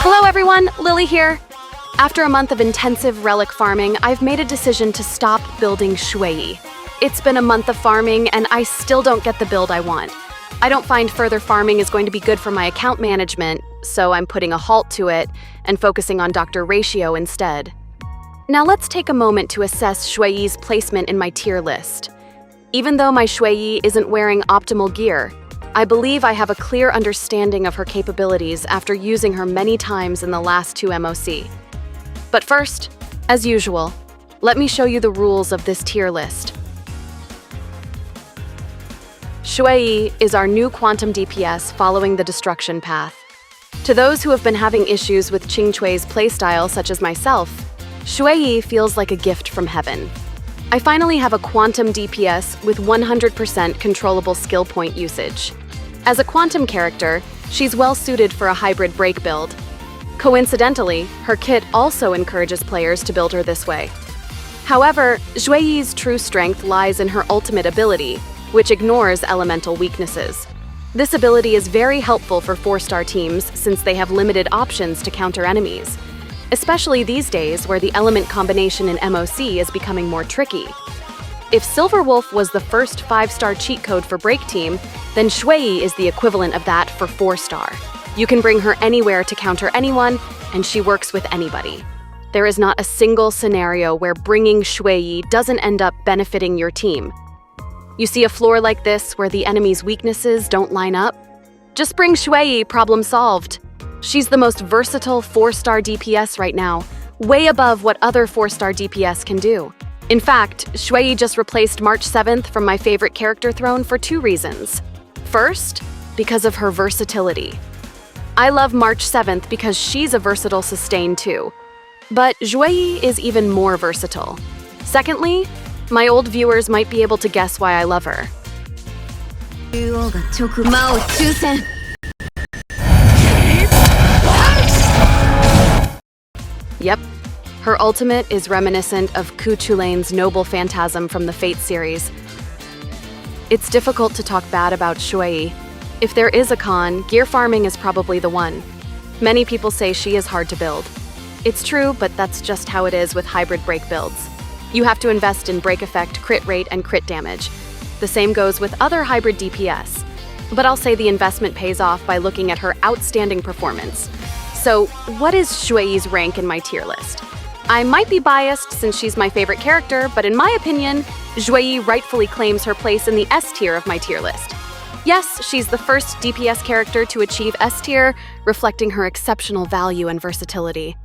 Hello everyone, Lily here. After a month of intensive relic farming, I've made a decision to stop building Xueyi. It's been a month of farming and I still don't get the build I want. I don't find further farming is going to be good for my account management, so I'm putting a halt to it and focusing on Dr. Ratio instead. Now let's take a moment to assess Xueyi's placement in my tier list. Even though my Xueyi isn't wearing optimal gear, I believe I have a clear understanding of her capabilities after using her many times in the last 2 MOC. But first, as usual, let me show you the rules of this tier list. Xueyi is our new quantum DPS following the destruction path. To those who have been having issues with Qingquei's playstyle, such as myself, Xueyi feels like a gift from heaven. I finally have a quantum DPS with 100% controllable skill point usage. As a quantum character, she's well suited for a hybrid break build. Coincidentally, her kit also encourages players to build her this way. However, Xueyi's true strength lies in her ultimate ability, which ignores elemental weaknesses. This ability is very helpful for 4-star teams since they have limited options to counter enemies, especially these days where the element combination in MOC is becoming more tricky. If Silver Wolf was the first 5-star cheat code for Break Team, then Xueyi is the equivalent of that for 4-star. You can bring her anywhere to counter anyone, and she works with anybody. There is not a single scenario where bringing Xueyi doesn't end up benefiting your team. You see a floor like this where the enemy's weaknesses don't line up? Just bring Xueyi, problem solved. She's the most versatile 4-star DPS right now, way above what other 4-star DPS can do. In fact, Xueyi just replaced March 7th from my favorite character throne for 2 reasons. First, because of her versatility. I love March 7th because she's a versatile sustain too. But Xueyi is even more versatile. Secondly, my old viewers might be able to guess why I love her. Yep. Her ultimate is reminiscent of Ku Chulane's Noble Phantasm from the Fate series. It's difficult to talk bad about Xueyi. If there is a con, gear farming is probably the one. Many people say she is hard to build. It's true, but that's just how it is with hybrid break builds. You have to invest in break effect, crit rate, and crit damage. The same goes with other hybrid DPS. But I'll say the investment pays off by looking at her outstanding performance. So, what is Xueyi's rank in my tier list? I might be biased since she's my favorite character, but in my opinion, Xueyi rightfully claims her place in the S tier of my tier list. Yes, she's the first DPS character to achieve S tier, reflecting her exceptional value and versatility.